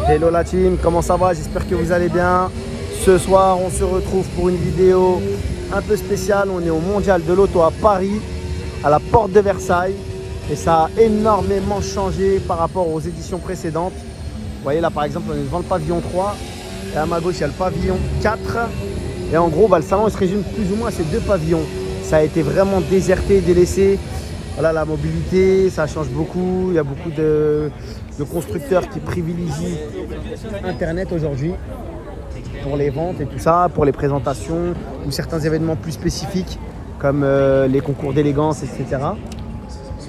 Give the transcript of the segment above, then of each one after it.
Hello la team, comment ça va? J'espère que vous allez bien. Ce soir, on se retrouve pour une vidéo un peu spéciale. On est au Mondial de l'Auto à Paris, à la porte de Versailles. Et ça a énormément changé par rapport aux éditions précédentes. Vous voyez là par exemple, on est devant le pavillon 3. Et à ma gauche, il y a le pavillon 4. Et en gros, le salon il se résume plus ou moins à ces deux pavillons. Ça a été vraiment déserté, délaissé. Voilà, la mobilité, ça change beaucoup. Il y a beaucoup de constructeurs qui privilégient Internet aujourd'hui pour les ventes et tout ça, pour les présentations ou certains événements plus spécifiques comme les concours d'élégance, etc.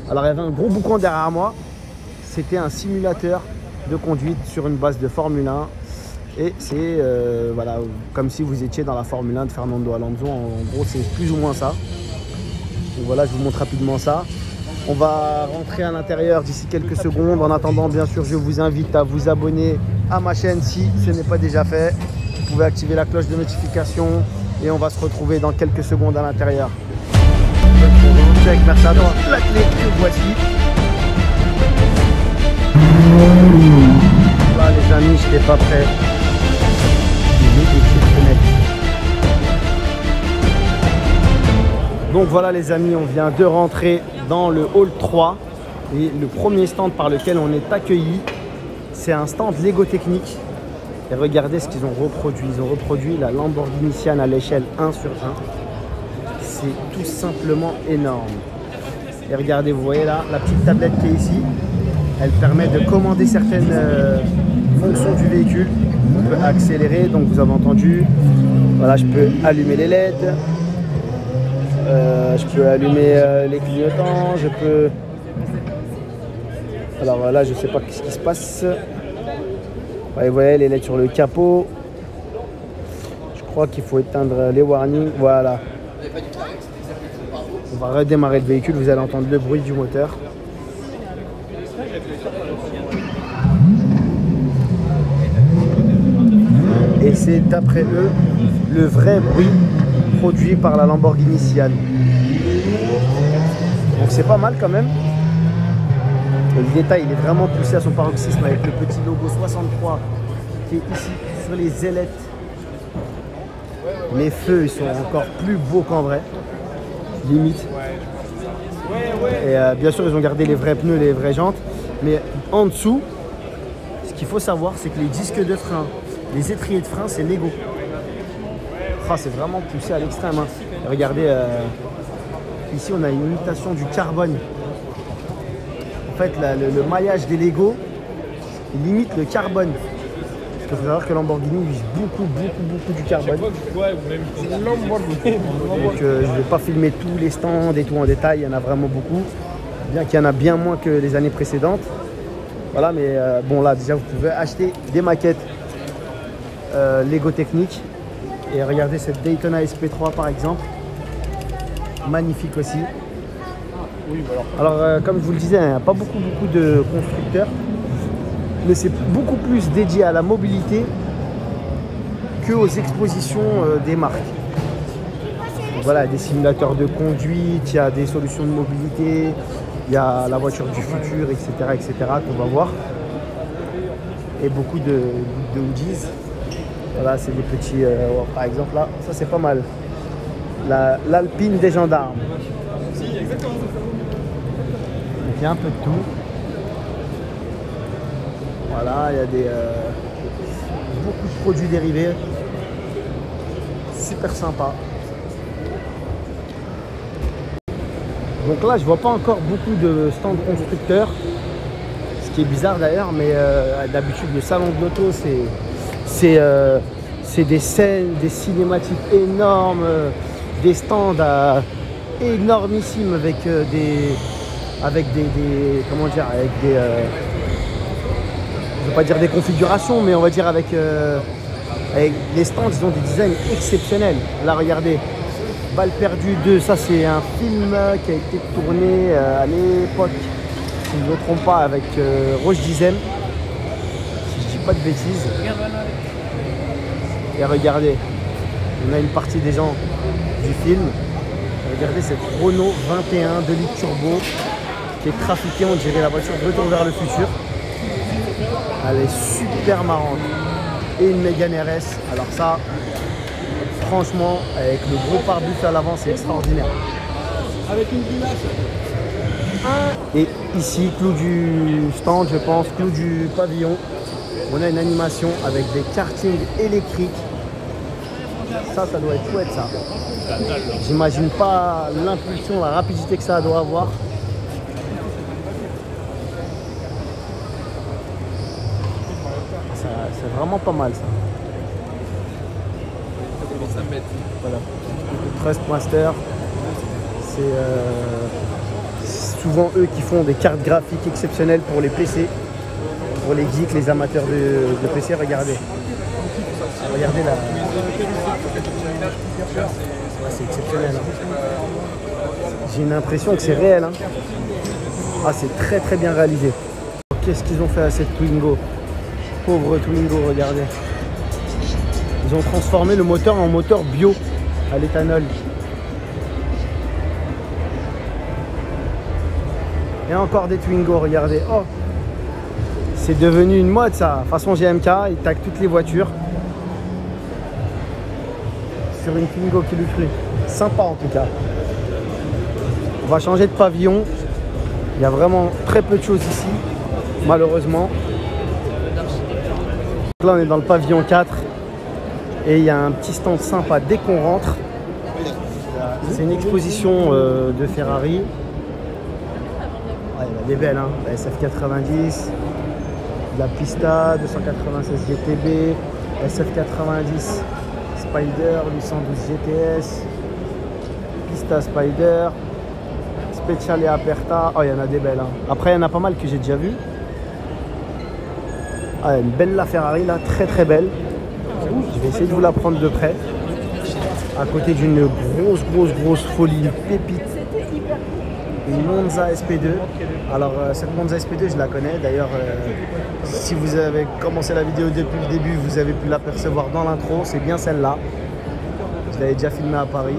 Alors il y avait un gros boucan derrière moi. C'était un simulateur de conduite sur une base de Formule 1. Et c'est voilà, comme si vous étiez dans la Formule 1 de Fernando Alonso. En gros, c'est plus ou moins ça. Donc voilà, je vous montre rapidement ça. On va rentrer à l'intérieur d'ici quelques secondes. En attendant, bien sûr, je vous invite à vous abonner à ma chaîne si ce n'est pas déjà fait. Vous pouvez activer la cloche de notification et on va se retrouver dans quelques secondes à l'intérieur. Check, merci à toi. La clé que voici. Là, les amis, je n'étais pas prêt. Donc voilà les amis, on vient de rentrer dans le hall 3 et le premier stand par lequel on est accueilli, c'est un stand Lego Technique. Et regardez ce qu'ils ont reproduit. Ils ont reproduit la Lamborghini Sian à l'échelle 1/1. C'est tout simplement énorme. Et regardez, vous voyez là, la petite tablette qui est ici, elle permet de commander certaines fonctions du véhicule. On peut accélérer, donc vous avez entendu. Voilà, je peux allumer les LED. Je peux allumer les clignotants, je peux... Alors là, je sais pas ce qui se passe. Ouais, vous voyez les LED sur le capot. Je crois qu'il faut éteindre les warnings. Voilà. On va redémarrer le véhicule, vous allez entendre le bruit du moteur. Et c'est d'après eux le vrai bruit produit par la Lamborghini Sian. Donc c'est pas mal quand même. Le détail il est vraiment poussé à son paroxysme avec le petit logo 63 qui est ici sur les ailettes. Les feux ils sont encore plus beaux qu'en vrai, limite. Et bien sûr ils ont gardé les vrais pneus, les vraies jantes. Mais en dessous, ce qu'il faut savoir c'est que les disques de frein, les étriers de frein c'est Lego. C'est vraiment poussé à l'extrême. Hein. Regardez, ici on a une imitation du carbone. En fait, le maillage des Lego il limite le carbone. Parce qu'il faut savoir que Lamborghini use beaucoup du carbone. Donc je ne vais pas filmer tous les stands et tout en détail, il y en a vraiment beaucoup. Bien qu'il y en a bien moins que les années précédentes. Voilà, mais bon là déjà vous pouvez acheter des maquettes Lego Technique. Et regardez cette Daytona SP3 par exemple, magnifique aussi. Alors comme je vous le disais, il n'y a pas beaucoup de constructeurs, mais c'est beaucoup plus dédié à la mobilité qu'aux expositions des marques. Donc, voilà, des simulateurs de conduite, il y a des solutions de mobilité, il y a la voiture du futur, etc. qu'on va voir. Et beaucoup de hoodies. Voilà, c'est des petits, par exemple là, ça c'est pas mal. L'Alpine des gendarmes. Donc il y a un peu de tout. Voilà, il y a beaucoup de produits dérivés. Super sympa. Donc là, je vois pas encore beaucoup de stands constructeurs. Ce qui est bizarre d'ailleurs, mais d'habitude le salon de l'auto c'est des scènes, des cinématiques énormes, des stands énormissimes avec des comment dire, avec des je veux pas dire des configurations, mais on va dire avec les stands, ils ont des designs exceptionnels. Là regardez, Balle perdue 2, ça c'est un film qui a été tourné à l'époque, si je ne me trompe pas, avec Roche Dizem, si je dis pas de bêtises. Et regardez, on a une partie des gens du film. Regardez cette Renault 21 2 litres turbo qui est trafiquée, on dirait la voiture de Retour vers le futur. Elle est super marrante. Et une Mégane RS. Alors ça, franchement, avec le gros pare-buffet à l'avant, c'est extraordinaire. Avec une guinasse. Et ici, clou du stand, je pense, clou du pavillon, on a une animation avec des kartings électriques. Ça doit être chouette ça. J'imagine pas l'impulsion, la rapidité que ça doit avoir. C'est vraiment pas mal ça. Voilà. Trustmaster, c'est souvent eux qui font des cartes graphiques exceptionnelles pour les PC, pour les geeks, les amateurs de PC. Regardez là. C'est exceptionnel. J'ai une impression que c'est réel. Ah, c'est très très bien réalisé. Qu'est-ce qu'ils ont fait à cette Twingo? Pauvre Twingo, regardez. Ils ont transformé le moteur en moteur bio à l'éthanol. Et encore des Twingo, regardez. Oh, c'est devenu une mode ça. Façon GMK, ils taguent toutes les voitures sur une Twingo qui lui cru. Sympa en tout cas. On va changer de pavillon. Il y a vraiment très peu de choses ici, malheureusement. Là on est dans le pavillon 4 et il y a un petit stand sympa dès qu'on rentre. C'est une exposition de Ferrari. Elle est belle, hein. La SF90, la Pista 296 GTB, SF90 Spider 812 GTS, Pista Spider, Speciale Aperta. Oh, il y en a des belles, hein. Après il y en a pas mal que j'ai déjà vu. Ah, une belle la Ferrari là, très très belle. Je vais essayer de vous la prendre de près. À côté d'une grosse folie, une pépite. Une Monza SP2. Alors cette Monza SP2 je la connais. D'ailleurs si vous avez commencé la vidéo depuis le début, vous avez pu l'apercevoir dans l'intro. C'est bien celle-là. Je l'avais déjà filmée à Paris.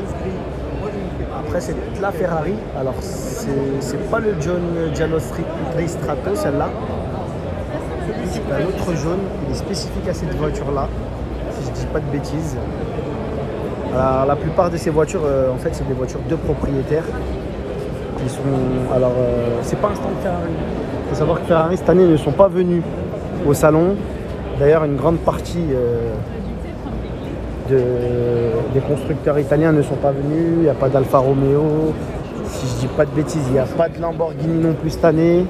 Après c'est la Ferrari. Alors c'est pas le John Giallo Strato celle-là. C'est un autre jaune, il est spécifique à cette voiture-là, si je dis pas de bêtises. Alors, la plupart de ces voitures, en fait, c'est des voitures de propriétaires. Ils sont, alors, c'est pas un stand Ferrari. Il faut savoir que Ferrari cette année ne sont pas venus au salon. D'ailleurs, une grande partie des constructeurs italiens ne sont pas venus. Il n'y a pas d'Alfa Romeo. Si je dis pas de bêtises, il n'y a pas de Lamborghini non plus cette année.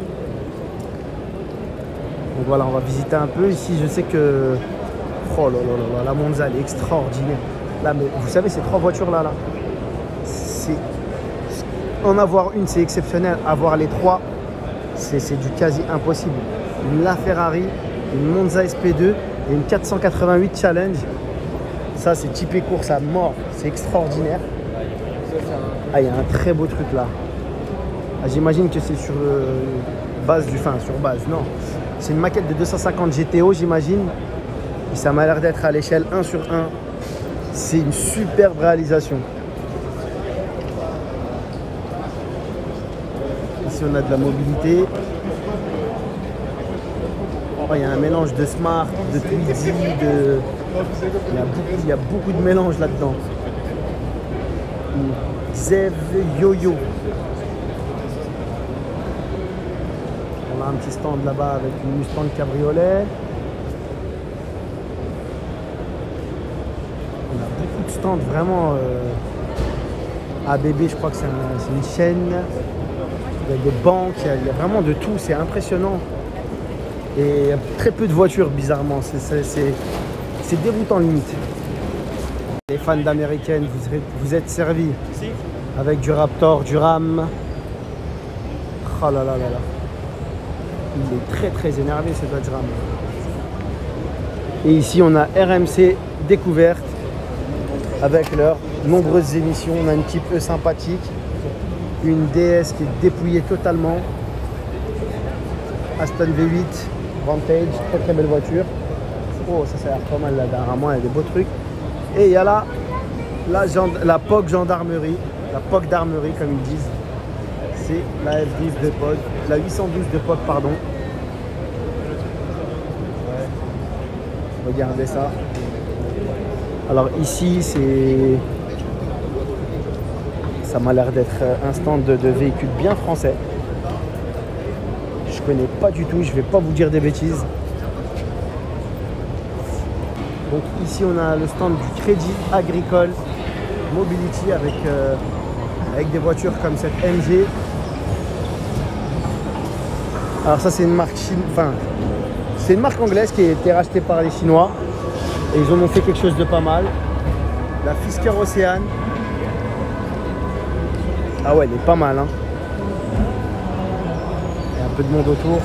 Donc voilà, on va visiter un peu. Ici, je sais que oh là là là, la Monza, elle est extraordinaire. Là, mais vous savez, ces trois voitures-là, c'est en avoir une, c'est exceptionnel. Avoir les trois, c'est du quasi impossible. Une La Ferrari, une Monza SP2 et une 488 Challenge. Ça, c'est typé course à mort. C'est extraordinaire. Ah, il y a un très beau truc là. Ah, j'imagine que c'est sur base du... Enfin, sur base, non. C'est une maquette de 250 GTO, j'imagine. Et ça m'a l'air d'être à l'échelle 1/1. C'est une superbe réalisation. Ici, on a de la mobilité. Oh, il y a un mélange de Smart, de Twizy, de... Il y a beaucoup de mélange là-dedans. Zev Yo-Yo. On a un petit stand là-bas avec une Mustang cabriolet. On a beaucoup de stands vraiment ABB, je crois que c'est une chaîne. Il y a des banques, il y a vraiment de tout, c'est impressionnant. Et très peu de voitures, bizarrement. C'est déroutant limite. Les fans d'américaines, vous êtes servis avec du Raptor, du Ram. Oh là là là là. Il est très très énervé ce Dodge Ram. Et ici on a RMC découverte avec leurs nombreuses émissions. On a une type E sympathique, une DS qui est dépouillée totalement, Aston V8 Vantage, très très belle voiture. Oh, ça a l'air pas mal là, dernièrement il y a des beaux trucs. Et il y a là la POC gendarmerie, la POC d'armerie comme ils disent. C'est la F12 de POC, la 812 de POC pardon. Regardez ça. Alors ici, ça m'a l'air d'être un stand de véhicules bien français. Je connais pas du tout, je vais pas vous dire des bêtises. Donc ici on a le stand du Crédit Agricole Mobility avec des voitures comme cette MG. Alors ça c'est une marque c'est une marque anglaise qui a été rachetée par les Chinois et ils en ont fait quelque chose de pas mal. La Fisker Ocean. Ah ouais, elle est pas mal hein. Il y a un peu de monde autour.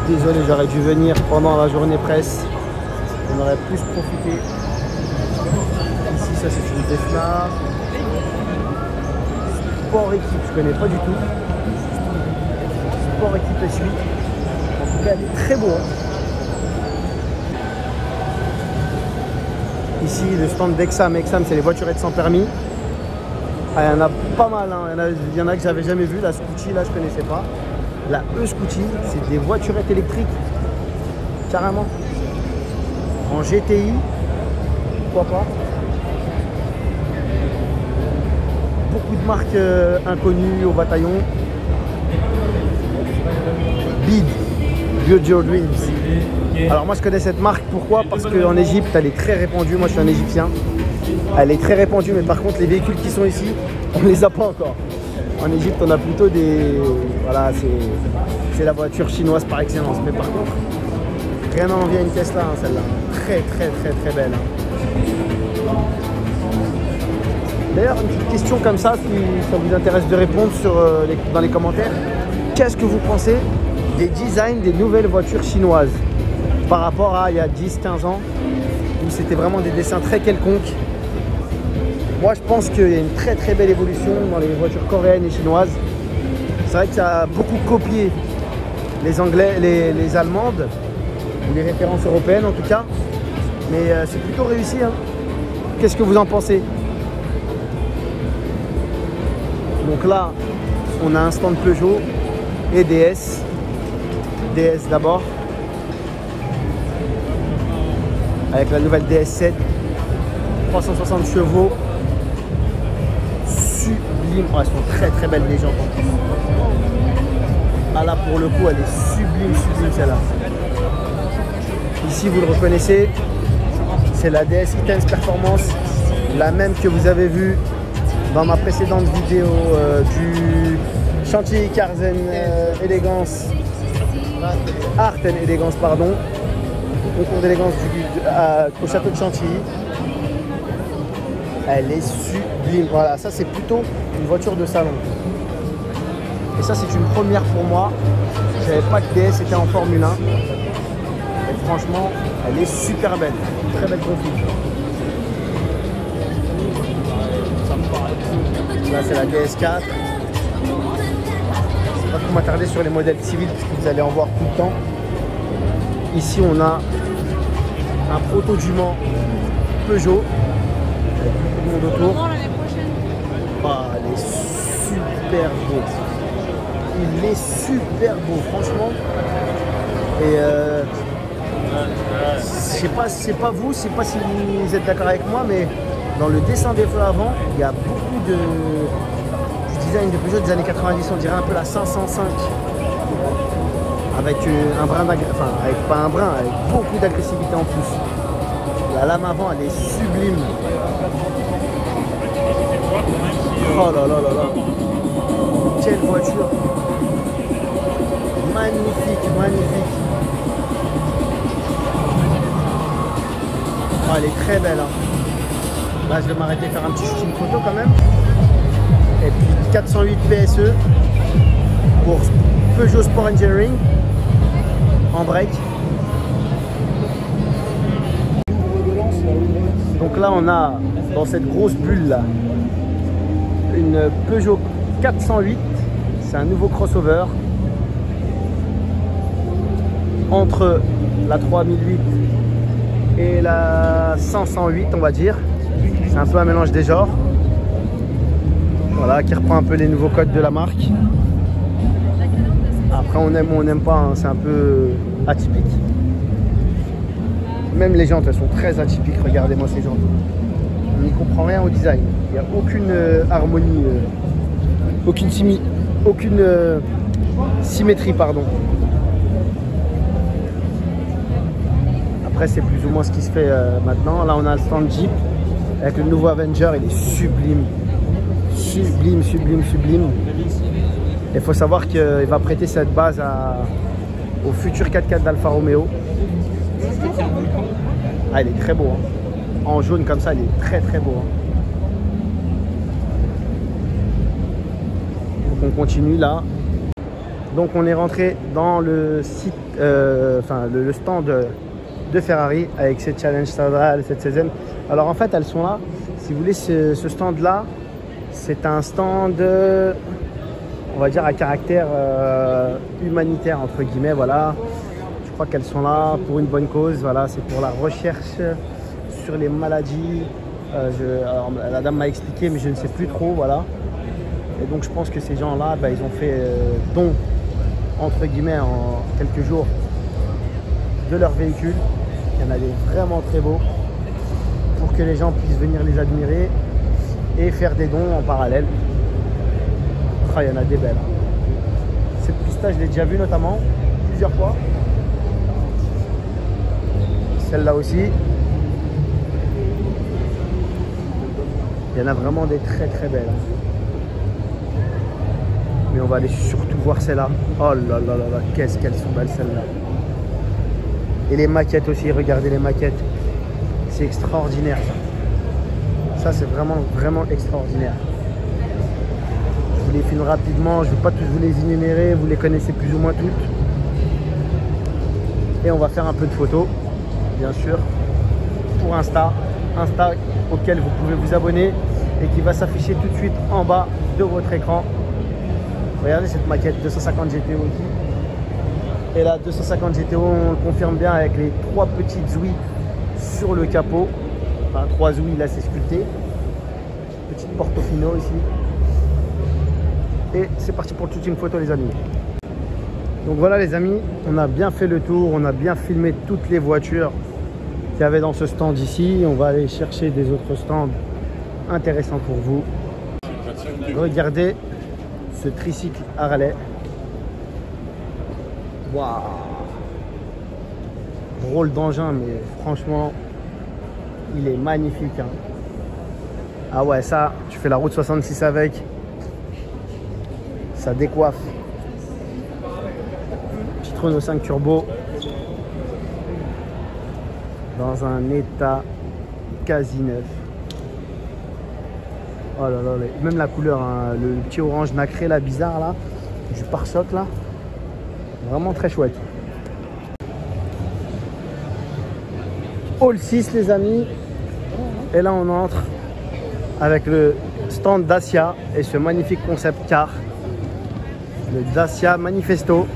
Désolé, j'aurais dû venir pendant la journée presse. On aurait plus profité. Ici, ça c'est une Tesla. Sport équipe, je connais pas du tout. Sport équipe S8. En tout cas, elle est très beau. Hein. Ici, le stand d'Exam. Exam, c'est les voiturettes sans permis. Ah, il y en a pas mal. Hein. Il y en a que j'avais jamais vu. La Scooty, là, je connaissais pas. La E-Scooty, c'est des voiturettes électriques. Carrément. En GTI, pourquoi pas. Beaucoup de marques inconnues au bataillon. BID, Build Your Dreams. Alors moi je connais cette marque, pourquoi? Parce qu'en Égypte elle est très répandue, moi je suis un Égyptien. Elle est très répandue, mais par contre les véhicules qui sont ici, on les a pas encore. En Égypte on a plutôt des... Voilà, c'est la voiture chinoise par excellence. Mais par contre, rien n'envie à une Tesla, hein, celle-là. Très belle. Hein. D'ailleurs, une petite question comme ça, si ça vous intéresse de répondre dans les commentaires. Qu'est-ce que vous pensez des designs des nouvelles voitures chinoises par rapport à il y a 10-15 ans où c'était vraiment des dessins très quelconques? Moi, je pense qu'il y a une très belle évolution dans les voitures coréennes et chinoises. C'est vrai que ça a beaucoup copié les Anglais, les Allemandes, ou les références européennes en tout cas. Mais c'est plutôt réussi. Hein. Qu'est-ce que vous en pensez? Donc là, on a un stand Peugeot et DS. DS d'abord. Avec la nouvelle DS7. 360 chevaux. Sublime. Oh, elles sont très belles les jantes en plus. Ah là pour le coup elle est sublime celle-là. Ici vous le reconnaissez, c'est la DS E-Tense Performance, la même que vous avez vue dans ma précédente vidéo du Chantilly Cars and Elegance, Art and Elegance pardon, concours d'élégance au château de Chantilly. Elle est sublime. Voilà, ça c'est plutôt une voiture de salon. Et ça c'est une première pour moi. Je savais pas que DS était en Formule 1. Et franchement, elle est super belle. Très belle config. Là c'est la DS4. Je ne vais pas trop m'attarder sur les modèles civils parce que vous allez en voir tout le temps. Ici on a un proto du Mans Peugeot. Avec beaucoup de monde autour. Ah, elle est super beau. Il est super beau, franchement. Et je sais pas vous, je sais pas si vous êtes d'accord avec moi, mais dans le dessin des feux avant, il y a beaucoup du design de Peugeot des années 90, on dirait un peu la 505. Avec un brin d'agressivité, enfin avec pas un brin, avec beaucoup d'agressivité en plus. La lame avant, elle est sublime. Oh là là là là. Quelle voiture. Magnifique. Oh, elle est très belle. Hein. Là, je vais m'arrêter faire un petit shooting photo quand même. Et puis 408 PSE pour Peugeot Sport Engineering en break. Donc là, on a dans cette grosse bulle là une Peugeot 408. C'est un nouveau crossover entre la 3008 et la 508, on va dire. C'est un peu un mélange des genres. Voilà, qui reprend un peu les nouveaux codes de la marque. Après, on aime ou on n'aime pas, hein, c'est un peu atypique. Même les jantes, elles sont très atypiques. Regardez-moi ces jantes. On n'y comprend rien au design. Il n'y a aucune harmonie, aucune symétrie, pardon. Après, c'est plus ou moins ce qui se fait maintenant. Là, on a le stand Jeep avec le nouveau Avenger. Il est sublime. Sublime, sublime, sublime. Il faut savoir qu'il va prêter cette base au futur 4x4 d'Alfa Romeo. Ah, il est très beau. Hein. En jaune comme ça, il est très très beau. Hein. Donc on continue là. Donc on est rentré dans le site, le stand de Ferrari avec cette Challenge Stradale, cette 16e. Alors en fait, elles sont là. Si vous voulez, ce stand là, c'est un stand, on va dire, à caractère humanitaire entre guillemets. Voilà. Je crois qu'elles sont là pour une bonne cause. Voilà, c'est pour la recherche sur les maladies. Alors, la dame m'a expliqué, mais je ne sais plus trop. Voilà. Et donc je pense que ces gens-là, ils ont fait don, entre guillemets, en quelques jours de leur véhicule. Il y en a des vraiment très beaux pour que les gens puissent venir les admirer et faire des dons en parallèle. Ah, il y en a des belles. Cette piste-là, je l'ai déjà vue notamment plusieurs fois. Celle-là aussi. Il y en a vraiment des très très belles. Mais on va aller surtout voir celle-là. Oh là là là là, qu'est-ce qu'elles sont belles celles-là. Et les maquettes aussi, regardez les maquettes. C'est extraordinaire ça. Ça c'est vraiment vraiment extraordinaire. Je vous les filme rapidement, je ne vais pas tous vous les énumérer, vous les connaissez plus ou moins toutes. Et on va faire un peu de photos, bien sûr, pour Insta auquel vous pouvez vous abonner et qui va s'afficher tout de suite en bas de votre écran. Regardez cette maquette 250 GTO aussi. Et la 250 GTO, on le confirme bien avec les 3 petites ouïes sur le capot. Enfin, 3 ouïes, là c'est sculpté. Petite Portofino ici. Et c'est parti pour toute une photo les amis. Donc voilà les amis, on a bien fait le tour, on a bien filmé toutes les voitures qu'il y avait dans ce stand ici. On va aller chercher des autres stands intéressants pour vous. Regardez ce tricycle Harley. Waouh! Drôle d'engin, mais franchement, il est magnifique. Hein. Ah ouais, ça, tu fais la route 66 avec. Ça décoiffe. Petit Renault 5 Turbo. Dans un état quasi neuf. Oh là là, même la couleur, hein, le petit orange nacré là, bizarre là, du pare-choc là. Vraiment très chouette. Hall 6 les amis. Et là on entre avec le stand Dacia et ce magnifique concept car. Le Dacia Manifesto.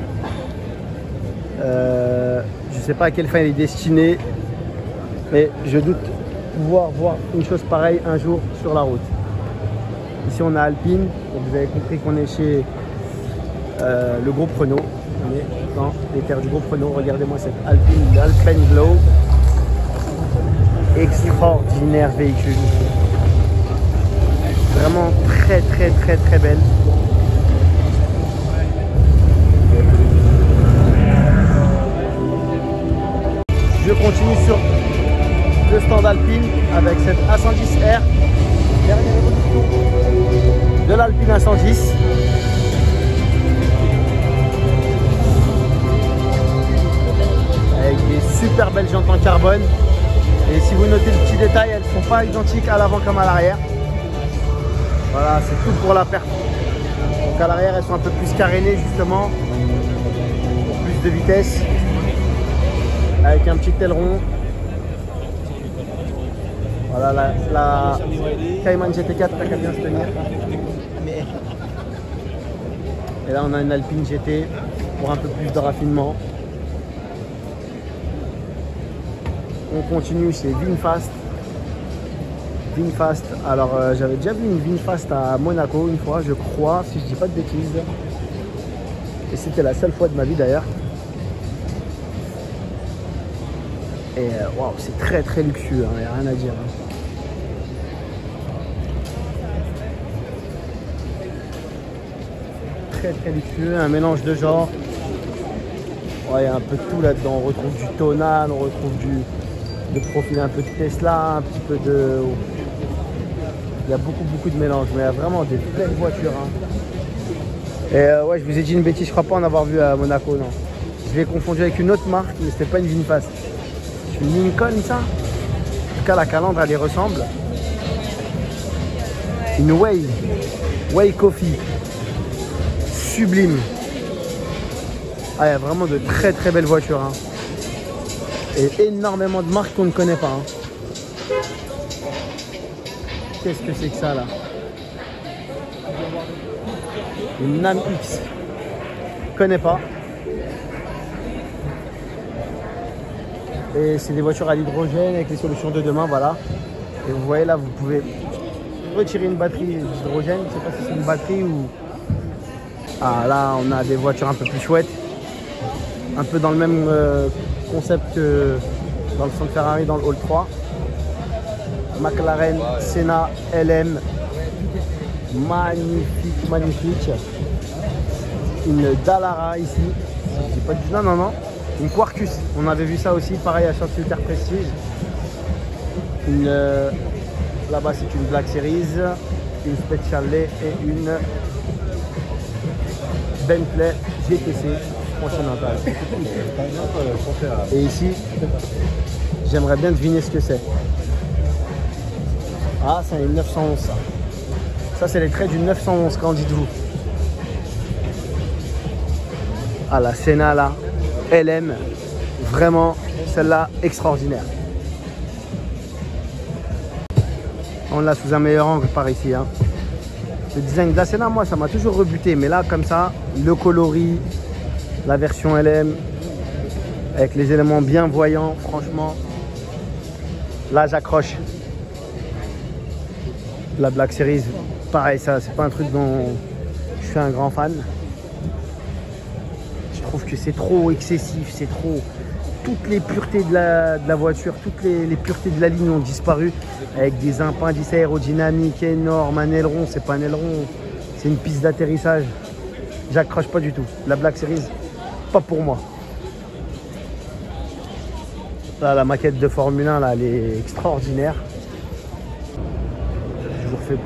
Je ne sais pas à quelle fin il est destiné. Mais je doute pouvoir voir une chose pareille un jour sur la route. Ici on a Alpine. Donc vous avez compris qu'on est chez le groupe Renault. On est dans les terres du groupe Renault. Regardez-moi cette Alpine, l'Alpine Glow. Extraordinaire véhicule. Vraiment très très très très belle. Je continue sur le stand Alpine avec cette A110R. Dernière évolution de l'Alpine A110. Avec des super belles jantes en carbone. Et si vous notez le petit détail, elles ne sont pas identiques à l'avant comme à l'arrière. Voilà, c'est tout pour la perf. Donc à l'arrière, elles sont un peu plus carénées justement. Pour plus de vitesse. Avec un petit aileron. Voilà la Cayman GT4 qui a bien se tenir. Et là on a une Alpine GT pour un peu plus de raffinement. On continue chez VinFast. VinFast. Alors j'avais déjà vu une VinFast à Monaco une fois, je crois, si je dis pas de bêtises. Et c'était la seule fois de ma vie d'ailleurs. Et waouh, c'est très très luxueux, il n'y a rien à dire. Très très luxueux, un mélange de genres. Ouais, il y a un peu de tout là-dedans. On retrouve du tonal, on retrouve de profil un peu de Tesla, un petit peu de... Il y a beaucoup de mélanges, mais il y a vraiment des belles voitures. Et ouais, je vous ai dit une bêtise, je crois pas en avoir vu à Monaco, non. Je l'ai confondu avec une autre marque, mais c'était pas une VinFast. C'est une Lincoln, ça. En tout cas, la calandre, elle y ressemble. Une Way Coffee. Sublime. Ah, il y a vraiment de très très belles voitures. Hein. Et énormément de marques qu'on ne connaît pas. Hein. Qu'est-ce que c'est que ça là? Une NAM X. Je connais pas. Et c'est des voitures à l'hydrogène avec les solutions de demain, voilà. Et vous voyez là, vous pouvez retirer une batterie d'hydrogène. Je ne sais pas si c'est une batterie ou... Ah là, on a des voitures un peu plus chouettes. Un peu dans le même concept que dans le centre Ferrari, dans le Hall 3. McLaren, Senna, LM. Magnifique, magnifique. Une Dallara ici. Je dis pas du... Non. Une Quarkus. On avait vu ça aussi, pareil à Chantilly Prestige. Là-bas, c'est une Black Series, une Speciale et une Bentley GTC Continental. Et ici, j'aimerais bien deviner ce que c'est. Ah, c'est une 911 ça. Ça, c'est les traits d'une 911, qu'en dites-vous? Ah, la Senna là, LM, vraiment, celle-là, extraordinaire. On l'a sous un meilleur angle par ici. Hein. Le design de la Senna, moi, ça m'a toujours rebuté. Mais là, comme ça, le coloris, la version LM, avec les éléments bien voyants, franchement, là, j'accroche. La Black Series, pareil, ça, c'est pas un truc dont je suis un grand fan. Je trouve que c'est trop excessif, c'est trop... Toutes les puretés de la voiture, toutes les puretés de la ligne ont disparu avec des appendices aérodynamiques énormes, un aileron, c'est pas un aileron, c'est une piste d'atterrissage. J'accroche pas du tout. La Black Series, pas pour moi. Là, la maquette de Formule 1, là, elle est extraordinaire. Je vous refais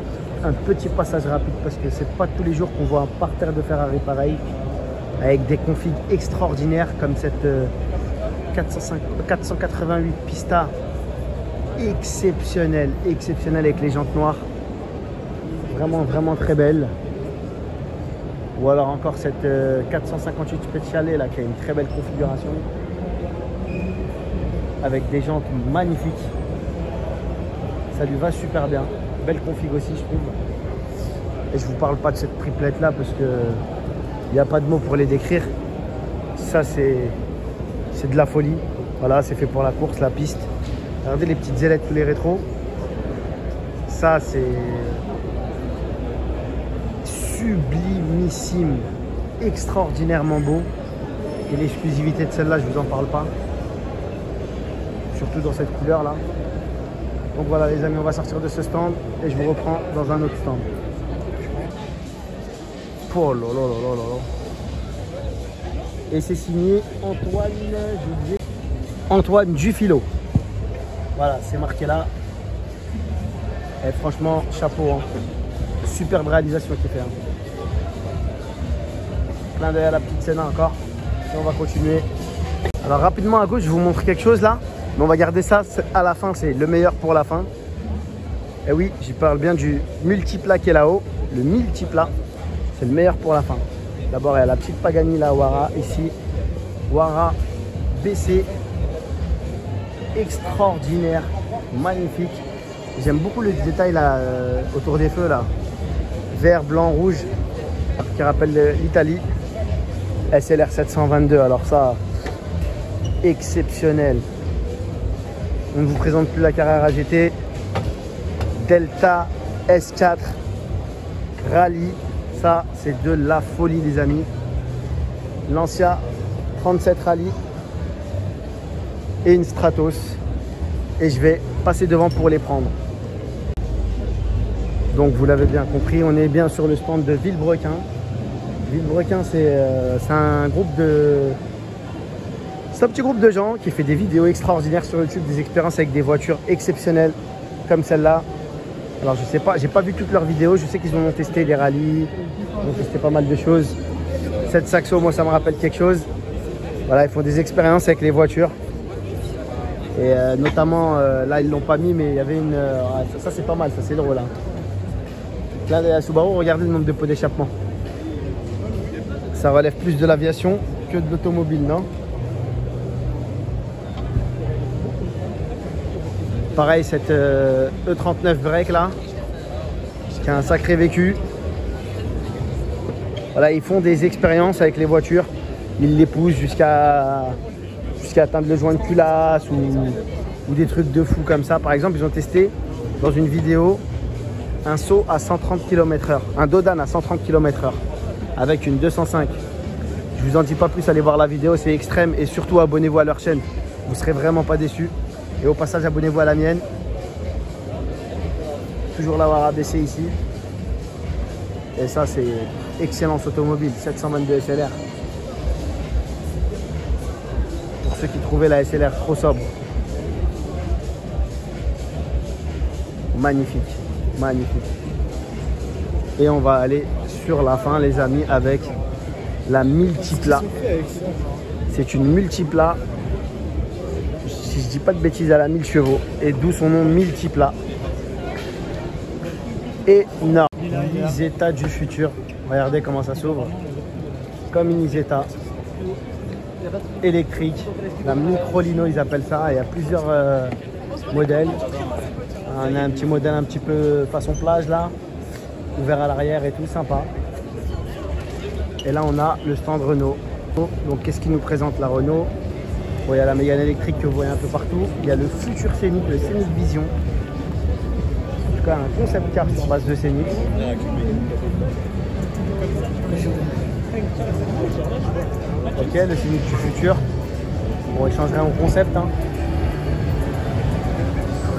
un petit passage rapide parce que c'est pas tous les jours qu'on voit un parterre de Ferrari pareil, avec des configs extraordinaires comme cette 488 Pista exceptionnelle avec les jantes noires, vraiment très belle. Ou alors encore cette 458 Speciale là qui a une très belle configuration avec des jantes magnifiques, ça lui va super bien, belle config aussi je trouve. Et je vous parle pas de cette triplette là parce que il n'y a pas de mots pour les décrire. Ça c'est de la folie. Voilà, c'est fait pour la course, la piste. Regardez les petites ailettes tous les rétros. Ça, c'est sublimissime, extraordinairement beau. Et l'exclusivité de celle-là, je vous en parle pas. Surtout dans cette couleur-là. Donc voilà les amis, on va sortir de ce stand et je vous reprends dans un autre stand. Oh là là là là là. Et c'est signé Antoine Dufilo. Voilà, c'est marqué là. Et franchement, chapeau. Hein. Superbe réalisation qu'il fait. Hein. Plein d'œil à la petite Senna encore. Et on va continuer. Alors rapidement à gauche, je vous montre quelque chose là. Mais on va garder ça à la fin. C'est le meilleur pour la fin. Et oui, j'y parle bien du multiplat qui est là-haut. Le multiplat, c'est le meilleur pour la fin. D'abord, il y a la petite Pagani, la Huayra, ici. Huayra BC. Extraordinaire, magnifique. J'aime beaucoup le détail là, autour des feux, là. Vert, blanc, rouge, qui rappelle l'Italie. SLR 722, alors ça, exceptionnel. On ne vous présente plus la Carrera GT. Delta S4 Rallye. Ça, c'est de la folie, les amis. Lancia 37 Rallye. et une Stratos. Et je vais passer devant pour les prendre. Donc vous l'avez bien compris, on est bien sur le stand de Villebrequin. Villebrequin, c'est un groupe de... C'est un petit groupe de gens qui fait des vidéos extraordinaires sur YouTube, des expériences avec des voitures exceptionnelles comme celle-là. Alors je sais pas, j'ai pas vu toutes leurs vidéos, je sais qu'ils ont testé des rallyes, ils ont testé pas mal de choses. Cette Saxo, moi ça me rappelle quelque chose. Voilà, ils font des expériences avec les voitures. Et notamment, là ils l'ont pas mis, mais il y avait une... ça c'est pas mal, ça c'est drôle. Hein. Là, la Subaru, regardez le nombre de pots d'échappement. Ça relève plus de l'aviation que de l'automobile, non? Pareil, cette E39 break là, qui a un sacré vécu. Voilà, ils font des expériences avec les voitures. Ils les poussent jusqu'à atteindre le joint de culasse ou des trucs de fou comme ça. Par exemple, ils ont testé dans une vidéo un saut à 130 km/h, un Dodan à 130 km/h avec une 205. Je vous en dis pas plus, allez voir la vidéo, c'est extrême et surtout abonnez-vous à leur chaîne. Vous serez vraiment pas déçus. Et au passage, abonnez-vous à la mienne. Toujours l'avoir abaissé ici. Et ça, c'est excellence automobile, 722 SLR. Pour ceux qui trouvaient la SLR trop sobre. Magnifique, magnifique. Et on va aller sur la fin, les amis, avec la multipla. C'est une multipla. Si je dis pas de bêtises, à la 1000 chevaux. Et d'où son nom multipla. Énorme. Isetta du futur. Regardez comment ça s'ouvre. Comme une Isetta. Électrique. La micro-lino, ils appellent ça. Il y a plusieurs modèles. On a un petit modèle un petit peu façon plage là. Ouvert à l'arrière et tout, sympa. Et là, on a le stand Renault. Donc, qu'est-ce qui nous présente la Renault? Bon, il y a la Mégane électrique que vous voyez un peu partout. Il y a le futur Scénic, le Scénic Vision. En tout cas, un concept car sur base de Scénic. Ok, le Scénic du futur. Bon, il changerait en concept. Hein.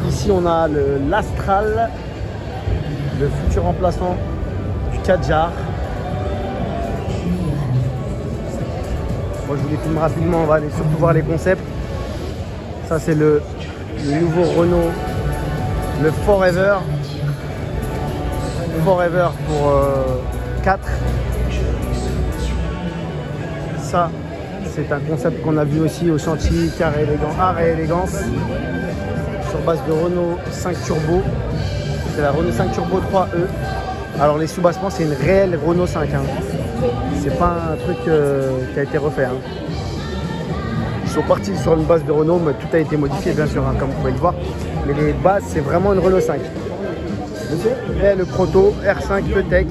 Ici, on a l'Astral, le futur remplaçant du Kadjar. Moi, je vous les filme rapidement, on va aller surtout voir les concepts. Ça, c'est le nouveau Renault, le Forever. Forever pour 4. Ça, c'est un concept qu'on a vu aussi au chantier Art et Élégance. Sur base de Renault 5 Turbo. C'est la Renault 5 Turbo 3E. Alors, les sous-bassements, c'est une réelle Renault 5. Hein. C'est pas un truc qui a été refait. Hein. Ils sont partis sur une base de Renault, mais tout a été modifié bien sûr, hein, comme vous pouvez le voir. Mais les bases, c'est vraiment une Renault 5. Et le proto R5 E-Tech.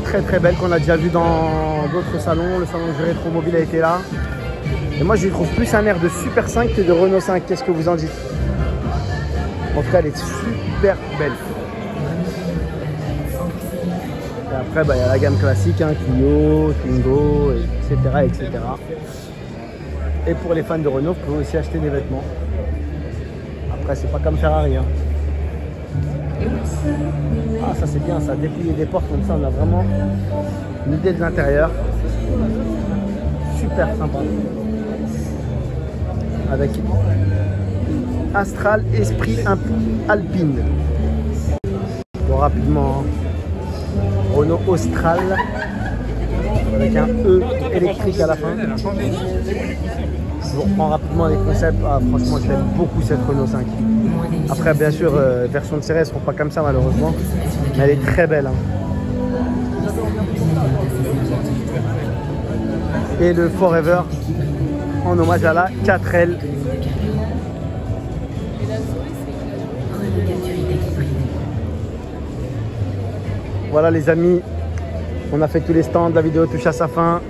Très très belle, qu'on a déjà vu dans d'autres salons. Le salon du Rétromobile a été là. Et moi, je lui trouve plus un air de Super 5 que de Renault 5. Qu'est-ce que vous en dites? En tout cas, elle est super belle. Et après, bah, y a la gamme classique, hein, Clio, Twingo, etc., etc. Et pour les fans de Renault, vous pouvez aussi acheter des vêtements. Après, c'est pas comme Ferrari. Hein. Ah, ça c'est bien, ça, déplier des portes comme ça, on a vraiment une idée de l'intérieur. Super sympa. Avec Astral Esprit Alpine. Bon, rapidement, hein. Renault Austral avec un E électrique à la fin. Je vous reprends rapidement les concepts. Ah, franchement, j'aime beaucoup cette Renault 5. Après, bien sûr, version de série, elles ne seront pas comme ça malheureusement. Mais elle est très belle. Hein. Et le Forever en hommage à la 4L. Voilà les amis, on a fait tous les stands, la vidéo touche à sa fin.